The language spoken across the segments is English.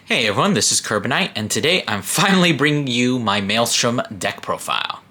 Hey everyone, this is Carbonite, and today I'm finally bringing you my Maelstrom deck profile.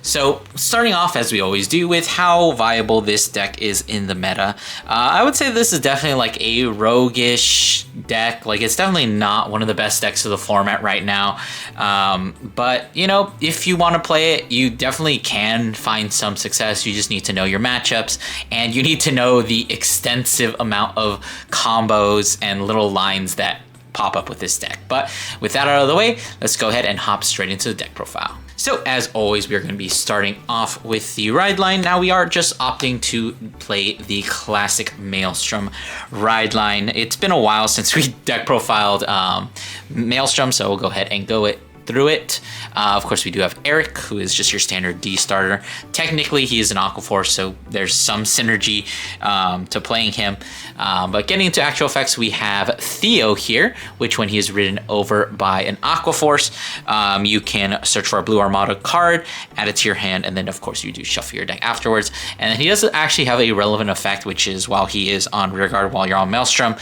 So, starting off as we always do with how viable this deck is in the meta, I would say this is definitely like a roguish deck. Like, it's definitely not one of the best decks of the format right now. But, you know, if you want to play it, you definitely can find some success. You just need to know your matchups, and you need to know the extensive amount of combos and little lines that pop up with this deck. But with that out of the way, let's go ahead and hop straight into the deck profile. So as always, we are going to be starting off with the Rideline. Now we are just opting to play the classic Maelstrom Rideline. It's been a while since we deck profiled Maelstrom, so we'll go ahead and go through it. Of course, we do have Eric, who is just your standard D starter. Technically, he is an Aquaforce, so there's some synergy to playing him. But getting into actual effects, we have Theo here, which when he is ridden over by an Aquaforce, you can search for a blue Armada card, add it to your hand, and then of course you do shuffle your deck afterwards. And then he does actually have a relevant effect, which is while he is on rearguard while you're on Maelstrom,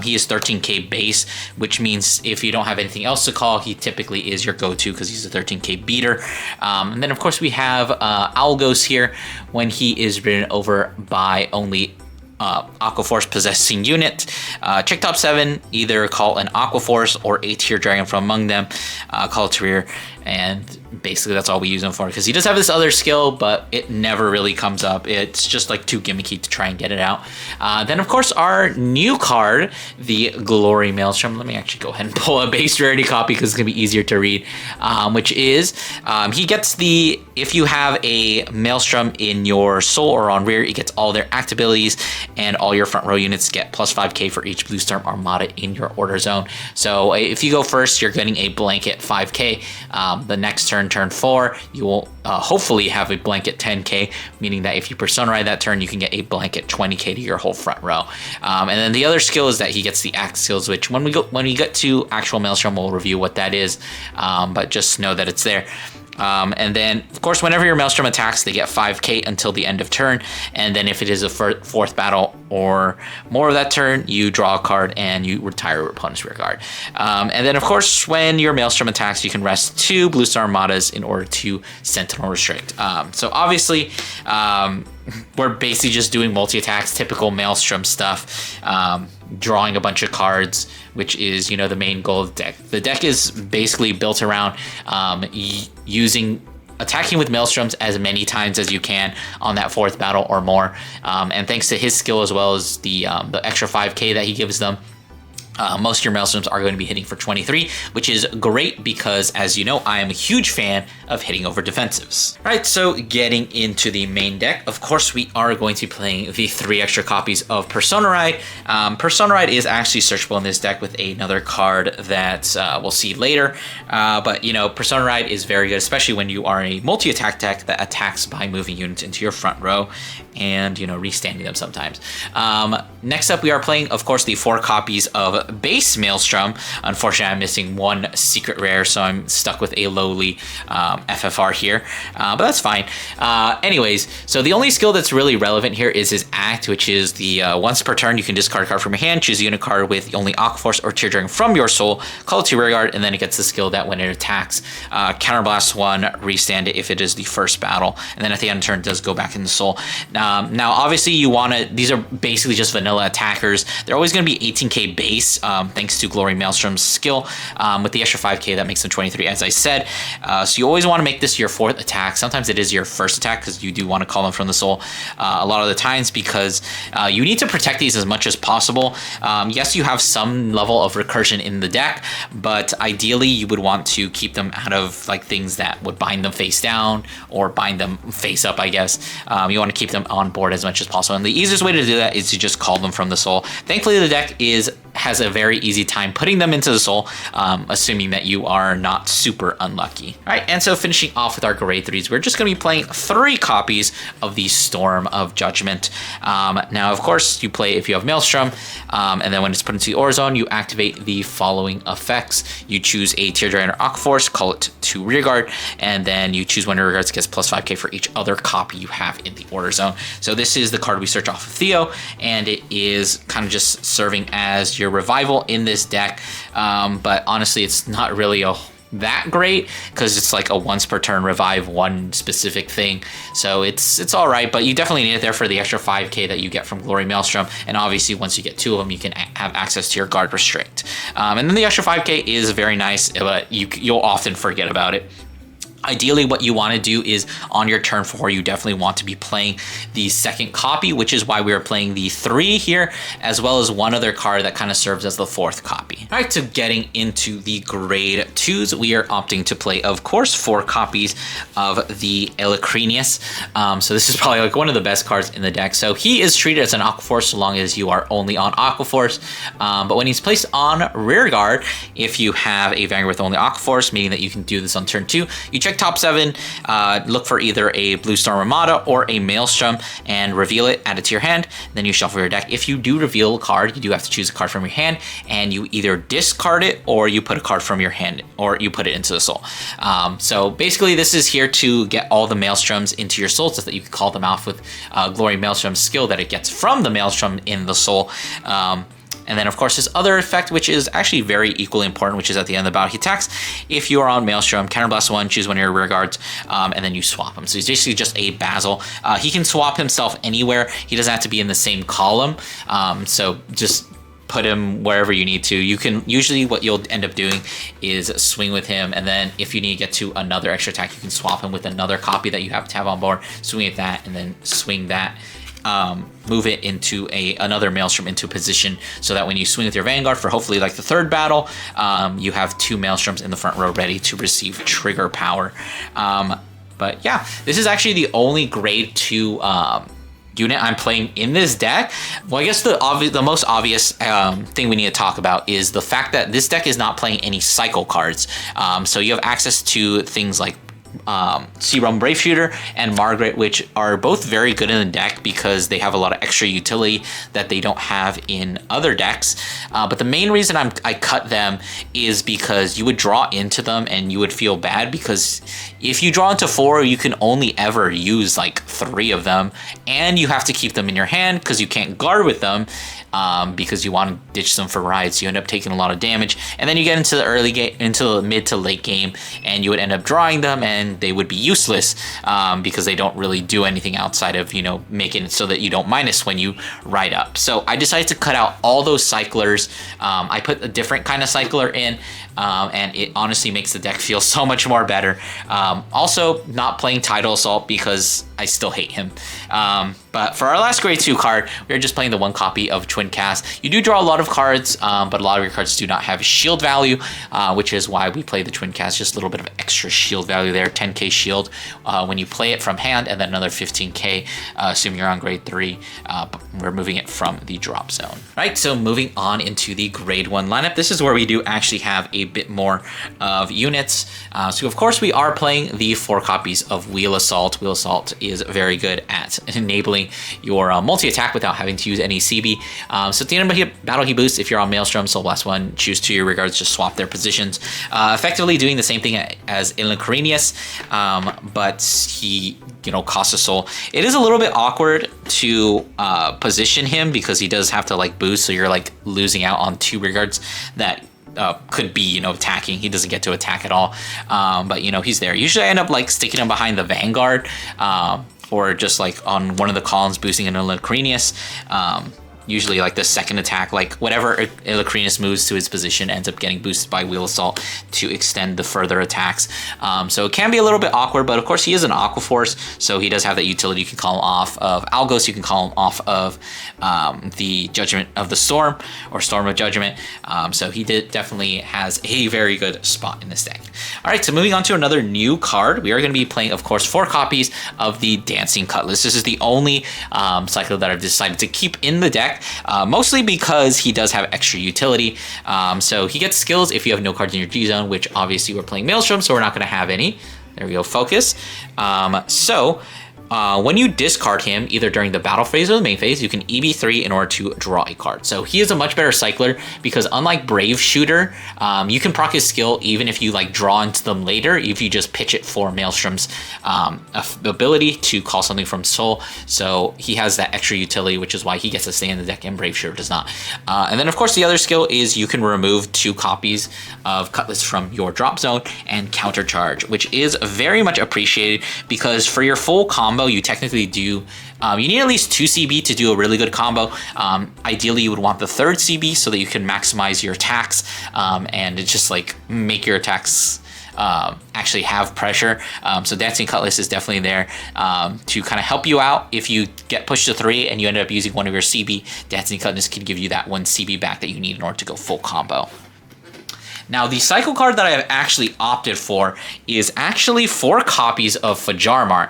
he is 13k base, which means if you don't have anything else to call, he typically is your go-to because he's a 13k beater. And then of course we have Algos here when he is ridden over by only Aquaforce possessing unit. Check top 7, either call an Aquaforce or a tier dragon from among them, call it to rear, and basically that's all we use him for, because he does have this other skill, but it never really comes up. It's just like too gimmicky to try and get it out. Then of course our new card, the Glory Maelstrom. Let me actually go ahead and pull a base rarity copy because it's gonna be easier to read, which is he gets the, if you have a Maelstrom in your soul or on rear, it gets all their act abilities, and all your front row units get plus 5k for each Blue Storm Armada in your order zone. So if you go first, you're getting a blanket 5k. The next turn, turn 4, you will hopefully have a blanket 10k, meaning that if you Persona Ride that turn, you can get a blanket 20k to your whole front row. And then the other skill is that he gets the act skills, which when we get to actual Maelstrom, we'll review what that is, but just know that it's there. And then, of course, whenever your Maelstrom attacks, they get 5k until the end of turn. And then if it is a fourth battle or more of that turn, you draw a card and you retire your opponent's rear guard. And then, of course, when your Maelstrom attacks, you can rest 2 Blue Star Armadas in order to Sentinel Restrict. So obviously, we're basically just doing multi-attacks, typical Maelstrom stuff, drawing a bunch of cards, which is, you know, the main goal of the deck. The deck is basically built around attacking with Maelstroms as many times as you can on that 4th battle or more. And thanks to his skill as well as the extra 5k that he gives them, most of your Maelstroms are going to be hitting for 23, which is great because, as you know, I am a huge fan of hitting over defensives. All right, so getting into the main deck, of course, we are going to be playing the 3 extra copies of Persona Ride. Persona Ride is actually searchable in this deck with another card that we'll see later. But, you know, Persona Ride is very good, especially when you are a multi-attack deck that attacks by moving units into your front row and, you know, restanding them sometimes. Next up, we are playing, of course, the 4 copies of base Maelstrom. Unfortunately, I'm missing 1 secret rare, so I'm stuck with a lowly FFR here, but that's fine. Anyways, so the only skill that's really relevant here is his act, which is the once per turn, you can discard a card from your hand, choose a unit card with only Aquaforce or Tier Dragon from your soul, call it to rear guard, and then it gets the skill that when it attacks, counterblast 1, restand it if it is the first battle, and then at the end of the turn, it does go back in the soul. Now, obviously, you want to, these are basically just vanilla attackers. They're always going to be 18k base, thanks to Glory Maelstrom's skill. With the extra 5k, that makes them 23, as I said. So you always want to make this your 4th attack. Sometimes it is your first attack because you do want to call them from the soul a lot of the times, because you need to protect these as much as possible. Yes, you have some level of recursion in the deck, but ideally you would want to keep them out of like things that would bind them face down or bind them face up, I guess. You want to keep them on board as much as possible, and the easiest way to do that is to just call them from the soul. Thankfully, the deck is has a very easy time putting them into the soul, assuming that you are not super unlucky. All right, and so finishing off with our grade 3s, we're just going to be playing 3 copies of the Storm of Judgment. Now, of course, you play if you have Maelstrom, and then when it's put into the Aura Zone, you activate the following effects. You choose a Tear Drain or Aqua Force, call it to Rearguard, and then you choose one of your rearguards gets plus 5k for each other copy you have in the Aura Zone. So this is the card we search off of Theo, and it is kind of just serving as your revival in this deck. But honestly, it's not really that great because it's like a once per turn revive one specific thing, so it's all right, but you definitely need it there for the extra 5k that you get from Glory Maelstrom, and obviously once you get 2 of them, you can have access to your guard restrict, and then the extra 5k is very nice, but you'll often forget about it. Ideally, what you want to do is on your turn 4, you definitely want to be playing the second copy, which is why we are playing the 3 here, as well as one other card that kind of serves as the 4th copy. All right, so getting into the grade 2s, we are opting to play, of course, 4 copies of the Electrinius. So this is probably like one of the best cards in the deck. So he is treated as an Aqua Force so long as you are only on Aqua Force. But when he's placed on Rearguard, if you have a Vanguard with only Aqua Force, meaning that you can do this on turn 2, you check top 7, look for either a Blue Storm Armada or a Maelstrom and reveal it, add it to your hand, then you shuffle your deck. If you do reveal a card, you do have to choose a card from your hand, and you either discard it or you put a card from your hand, or you put it into the soul. So basically this is here to get all the Maelstroms into your soul so that you can call them off with Glory Maelstrom skill that it gets from the Maelstrom in the soul. And then, of course, his other effect, which is actually very equally important, which is at the end of the battle, he attacks. If you are on Maelstrom, counterblast 1, choose one of your rear guards, and then you swap him. So he's basically just a Basil. He can swap himself anywhere. He doesn't have to be in the same column. So just put him wherever you need to. You can usually what you'll end up doing is swing with him, and then if you need to get to another extra attack, you can swap him with another copy that you have to have on board, swing at that, and then swing that. Move it into another Maelstrom into position so that when you swing with your Vanguard for hopefully like the 3rd battle, you have 2 Maelstroms in the front row ready to receive trigger power. But yeah, this is actually the only grade 2 unit I'm playing in this deck. Well, I guess the most obvious thing we need to talk about is the fact that this deck is not playing any cycle cards. So you have access to things like Searum Brave Shooter and Margaret, which are both very good in the deck because they have a lot of extra utility that they don't have in other decks. But the main reason I cut them is because you would draw into them and you would feel bad, because if you draw into 4, you can only ever use like 3 of them, and you have to keep them in your hand because you can't guard with them. Because you want to ditch them for rides, you end up taking a lot of damage, and then you get into the early game, into the mid to late game, and you would end up drawing them, and they would be useless because they don't really do anything outside of, you know, making it so that you don't minus when you ride up. So I decided to cut out all those cyclers. I put a different kind of cycler in, and it honestly makes the deck feel so much more better. Also, not playing Tidal Assault because I still hate him. But for our last grade 2 card, we're just playing the 1 copy of Twin Cast. You do draw a lot of cards, but a lot of your cards do not have shield value, which is why we play the Twin Cast. Just a little bit of extra shield value there, 10k shield when you play it from hand, and then another 15k, assuming you're on grade 3. We're moving it from the drop zone. Right, so moving on into the grade 1 lineup. This is where we do actually have a bit more of units. So of course we are playing the 4 copies of Wheel Assault. Wheel Assault is very good at enabling your multi-attack without having to use any CB. So at the end of the battle, he boosts. If you're on Maelstrom, Soul Blast 1, choose 2 your rearguards, just swap their positions. Effectively doing the same thing as Illucrinius, but he, you know, costs a soul. It is a little bit awkward to position him because he does have to like boost, so you're like losing out on 2 rearguards that could be, you know, attacking. He doesn't get to attack at all, but you know, he's there. Usually I end up like sticking him behind the Vanguard, or just like on one of the columns boosting an Illucrinius. Usually like the second attack, like whatever Illucrinius moves to his position ends up getting boosted by Wheel Assault to extend the further attacks. So it can be a little bit awkward, but of course he is an Aqua Force, so he does have that utility. You can call him off of Algos, you can call him off of the Judgment of the Storm, or Storm of Judgment. So he definitely has a very good spot in this deck. All right, so moving on to another new card, we are going to be playing, of course, 4 copies of the Dancing Cutlass. This is the only cycle that I've decided to keep in the deck. deck, mostly because he does have extra utility. So he gets skills if you have no cards in your G zone, which obviously we're playing Maelstrom, so we're not going to have any. There we go, focus. When you discard him, either during the battle phase or the main phase, you can EB3 in order to draw a card. So he is a much better cycler because unlike Brave Shooter, you can proc his skill even if you like draw into them later, if you just pitch it for Maelstrom's ability to call something from Soul. So he has that extra utility, which is why he gets to stay in the deck and Brave Shooter does not. And then of course the other skill is you can remove 2 copies of Cutlass from your drop zone and countercharge, which is very much appreciated because for your full combo, you technically do, you need at least 2 CB to do a really good combo. Ideally, you would want the 3rd CB so that you can maximize your attacks and it just like make your attacks actually have pressure. So Dancing Cutlass is definitely there to kind of help you out. If you get pushed to 3 and you end up using one of your CB, Dancing Cutlass can give you that 1 CB back that you need in order to go full combo. Now, the cycle card that I have actually opted for is actually 4 copies of Fajarmar.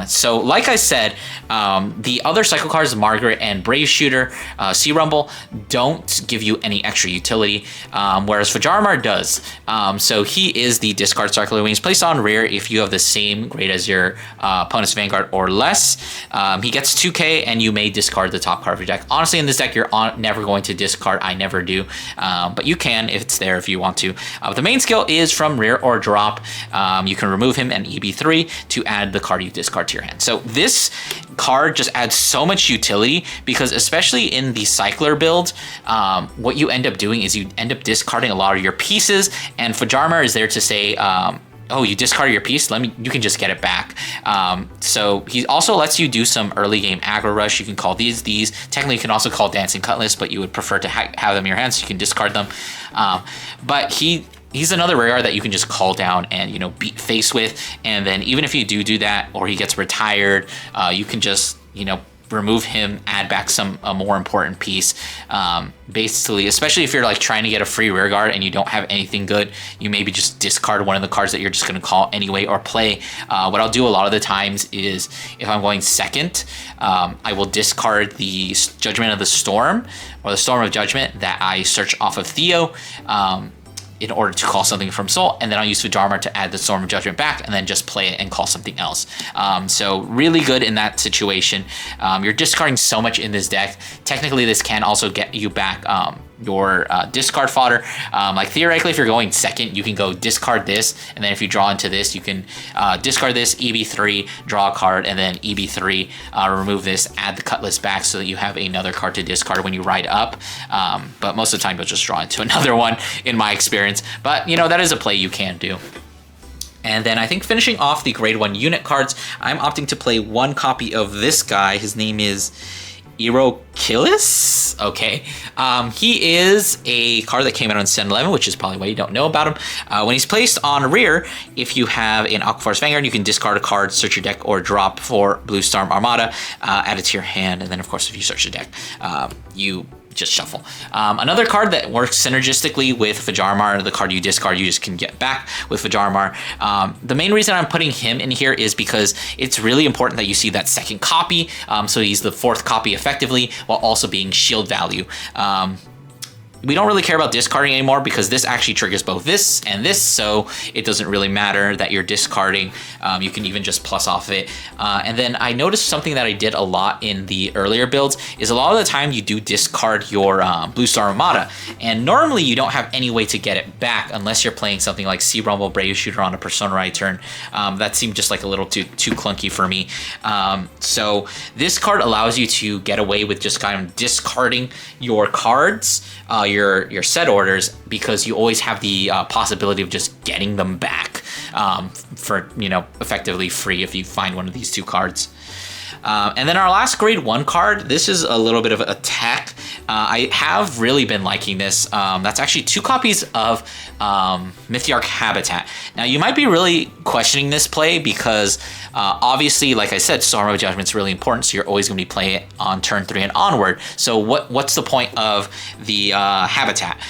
So, like I said, the other cycle cards, Margaret and Brave Shooter, Sea Rumble, don't give you any extra utility, whereas Fajarmar does. So he is the discard cycler. When he's placed on rear, if you have the same grade as your opponent's Vanguard or less, he gets 2k and you may discard the top card of your deck. Honestly, in this deck, you're never going to discard. I never do, but you can if it's there if you want to. But the main skill is from rear or drop. You can remove him and EB3 to add the card you discard to your hand. So this card just adds so much utility because especially in the cycler build, what you end up doing is you end up discarding a lot of your pieces, and Fajarmar is there to say, oh, you discarded your piece, you can just get it back. So he also lets you do some early game aggro rush. You can call these. Technically you can also call Dancing Cutlass, but you would prefer to have them in your hand so you can discard them. But he's another rare card that you can just call down and, beat face with. And then even if you do that or he gets retired, you can just, remove him, add back a more important piece. Basically, especially if you're like trying to get a free rear guard and you don't have anything good, you maybe just discard one of the cards that you're just going to call anyway or play. What I'll do a lot of the times is if I'm going second, I will discard the Judgment of the Storm or the Storm of Judgment that I search off of Theo, in order to call something from Soul, and then I'll use Fajarmar to add the Storm of Judgment back and then just play it and call something else. So really good in that situation. You're discarding so much in this deck. Technically, this can also get you back your discard fodder. Like theoretically, if you're going second, you can go discard this, and then if you draw into this, you can discard this, EB3, draw a card, and then EB3, remove this, add the Cutlass back so that you have another card to discard when you ride up. But most of the time, you'll just draw into another one, in my experience. But, that is a play you can do. And then I think finishing off the grade 1 unit cards, I'm opting to play 1 copy of this guy. His name is Irokilis? Okay. He is a card that came out on Sen 11, which is probably why you don't know about him. When he's placed on rear, if you have an Aquaforce Vanguard, you can discard a card, search your deck, or drop for Blue Storm Armada, add it to your hand, and then of course if you search the deck, you just shuffle. Another card that works synergistically with Fajarmar, the card you discard, you just can get back with Fajarmar. The main reason I'm putting him in here is because it's really important that you see that second copy, so he's the 4th copy effectively, while also being shield value. We don't really care about discarding anymore because this actually triggers both this and this, so it doesn't really matter that you're discarding. You can even just plus off it. And then I noticed something that I did a lot in the earlier builds is a lot of the time you do discard your Blue Star Armada, and normally you don't have any way to get it back unless you're playing something like Sea Rumble, Brave Shooter on a Persona Ride turn. That seemed just like a little too clunky for me. So this card allows you to get away with just kind of discarding your cards, your set orders, because you always have the possibility of just getting them back for effectively free if you find one of these 2 cards. And then our last grade 1 card, this is a little bit of a tech. I have really been liking this. That's actually 2 copies of Mythiarch Habitat. Now you might be really questioning this play because obviously, like I said, Storm of Judgment is really important, so you're always going to be playing it on turn 3 and onward. So what's the point of the Habitat?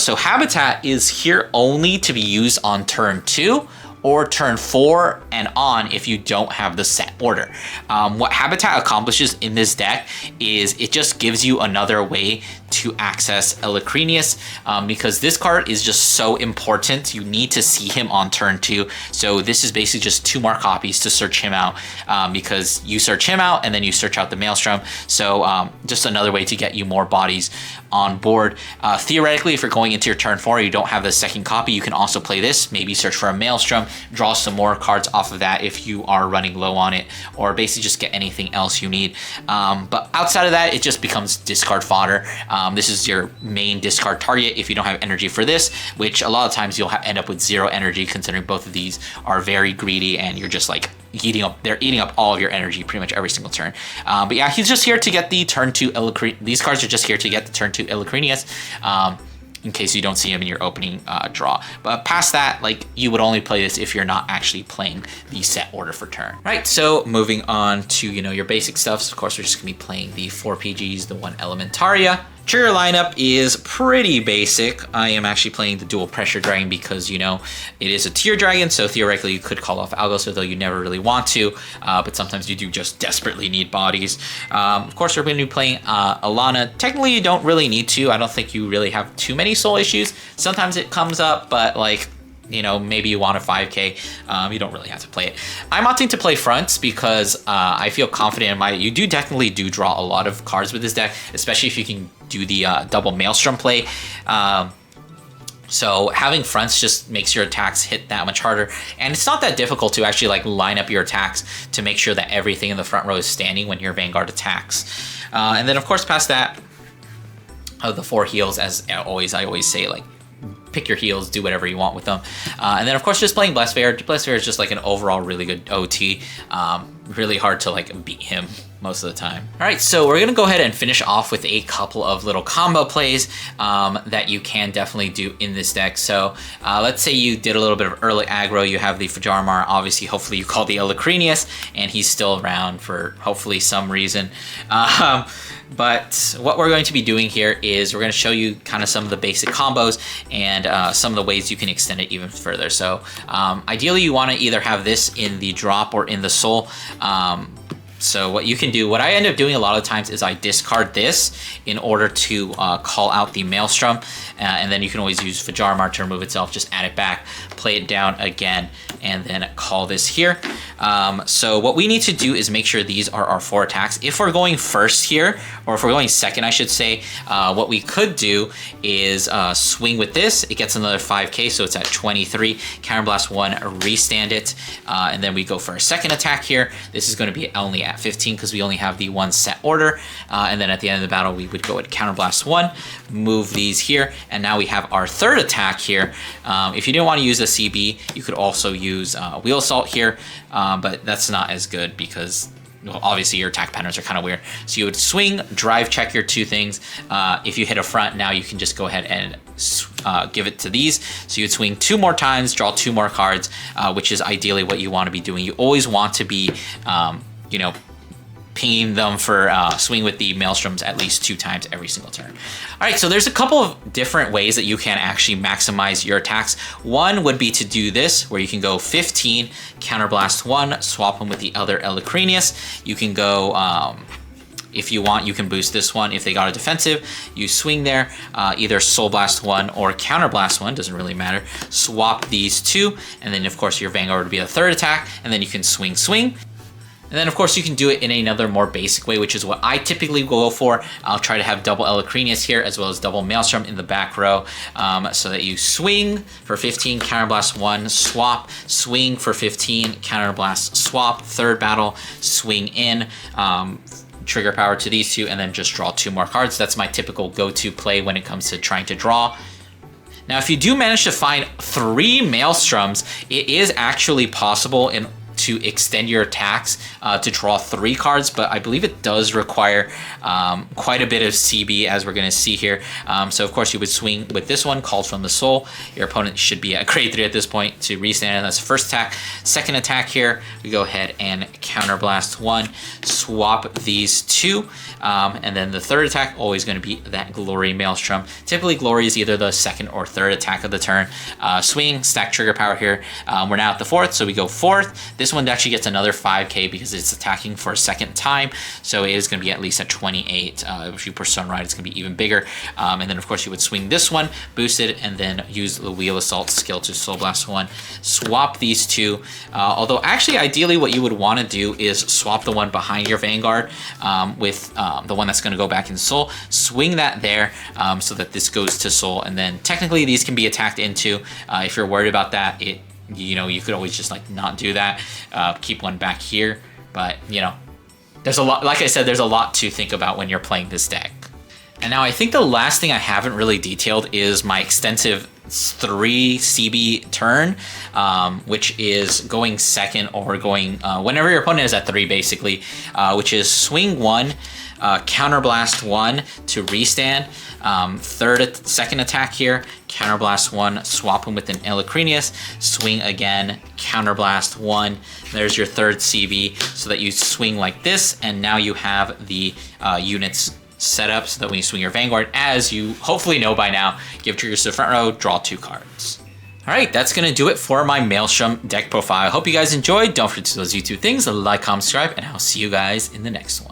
So Habitat is here only to be used on turn 2 or turn 4 and on if you don't have the set order. What Habitat accomplishes in this deck is it just gives you another way to access Electrinius, because this card is just so important. You need to see him on turn 2. So this is basically just 2 more copies to search him out, because you search him out and then you search out the Maelstrom. So just another way to get you more bodies on board. Theoretically, if you're going into your turn 4, you don't have the second copy, you can also play this, maybe search for a Maelstrom, draw some more cards off of that if you are running low on it, or basically just get anything else you need. But outside of that, it just becomes discard fodder. This is your main discard target if you don't have energy for this, which a lot of times you'll end up with 0 energy, considering both of these are very greedy and you're just like they're eating up all of your energy pretty much every single turn. But yeah, he's just here to get the turn 2 these cards are just here to get the turn 2 Electrinius, in case you don't see him in your opening draw. But past that, like, you would only play this if you're not actually playing the set order for turn. Right, so moving on to, you know, your basic stuff. So of course, we're just gonna be playing the 4 PGs, the 1 Elementaria. Trigger lineup is pretty basic. I am actually playing the dual pressure dragon because, you know, it is a tier dragon, so theoretically you could call off Algos, although you never really want to, but sometimes you do just desperately need bodies. Of course, we're going to be playing Alana. Technically, you don't really need to. I don't think you really have too many soul issues. Sometimes it comes up, but like, you know, maybe you want a 5k, you don't really have to play it. I'm opting to play fronts because I feel confident in you definitely draw a lot of cards with this deck, especially if you can do the double Maelstrom play. So having fronts just makes your attacks hit that much harder. And it's not that difficult to actually like line up your attacks to make sure that everything in the front row is standing when your Vanguard attacks. And then of course past that, the 4 heals, as always, I always say, like, pick your heals, do whatever you want with them. And then of course just playing Blessfair. Blessfair is just like an overall really good OT. Really hard to like beat him most of the time. All right, so we're gonna go ahead and finish off with a couple of little combo plays that you can definitely do in this deck. So let's say you did a little bit of early aggro, you have the Fajarmar, obviously hopefully you call the Electrinius and he's still around for hopefully some reason. But what we're going to be doing here is we're going to show you kind of some of the basic combos and some of the ways you can extend it even further. So ideally you want to either have this in the drop or in the soul. So what you can do, what I end up doing a lot of times is I discard this in order to call out the Maelstrom, and then you can always use Fajarmar to remove itself, just add it back, play it down again, and then call this here. So what we need to do is make sure these are our 4 attacks. If we're going first here, or if we're going second, I should say, what we could do is swing with this. It gets another 5k, so it's at 23. Counterblast 1, restand it, and then we go for a second attack here. This is going to be only at 15 because we only have the 1 set order, and then at the end of the battle we would go at Counterblast 1, move these here, and now we have our 3rd attack here. If you didn't want to use a CB, you could also use Wheel Assault here, but that's not as good because, well, obviously your attack patterns are kind of weird. So you would swing, drive check your 2 things. If you hit a front, now you can just go ahead and give it to these. So you'd swing 2 more times, draw 2 more cards, which is ideally what you want to be doing. You always want to be, you know, pinging them for swing with the Maelstroms at least 2 times every single turn. All right, so there's a couple of different ways that you can actually maximize your attacks. One would be to do this, where you can go 15, Counterblast 1, swap them with the other Electrinius. You can go, if you want, you can boost this one. If they got a defensive, you swing there, either Soul Blast 1 or Counterblast 1, doesn't really matter. Swap these 2, and then of course your Vanguard would be the 3rd attack, and then you can swing, swing. And then of course you can do it in another more basic way, which is what I typically go for. I'll try to have double Electrinius here as well as double Maelstrom in the back row, so that you swing for 15, Counterblast 1, swap, swing for 15, Counterblast, swap, 3rd battle, swing in, trigger power to these 2, and then just draw 2 more cards. That's my typical go-to play when it comes to trying to draw. Now, if you do manage to find 3 Maelstroms, it is actually possible to extend your attacks to draw 3 cards, but I believe it does require quite a bit of CB, as we're going to see here. So of course you would swing with this one, Called from the Soul. Your opponent should be at grade 3 at this point to restand, and that's the first attack. Second attack here, we go ahead and counterblast 1, swap these 2, and then the third attack always going to be that Glory Maelstrom. Typically Glory is either the second or third attack of the turn. Swing, stack trigger power here. We're now at the 4th, so we go 4th. This one actually gets another 5k because it's attacking for a second time, so it is going to be at least at 28. If you push Sunride, it's going to be even bigger. And then of course you would swing this one, boost it, and then use the Wheel Assault skill to Soul Blast 1. Swap these 2. Although actually ideally what you would want to do is swap the one behind your Vanguard with the one that's going to go back in Soul. Swing that there so that this goes to Soul, and then technically these can be attacked into. If you're worried about that, you could always just like not do that. Keep one back here, but there's a lot. Like I said, there's a lot to think about when you're playing this deck. And now I think the last thing I haven't really detailed is my extensive 3 CB turn, which is going second or going whenever your opponent is at 3 basically, which is swing 1, counterblast 1 to restand. Second attack here, counterblast 1, swap him with an Elecrinius, swing again, counterblast 1. There's your third CB, so that you swing like this, and now you have the units set up so that when you swing your Vanguard, as you hopefully know by now, give triggers to the front row, draw 2 cards. All right, that's going to do it for my Maelstrom deck profile. I hope you guys enjoyed. Don't forget to do those YouTube things, like, comment, subscribe, and I'll see you guys in the next one.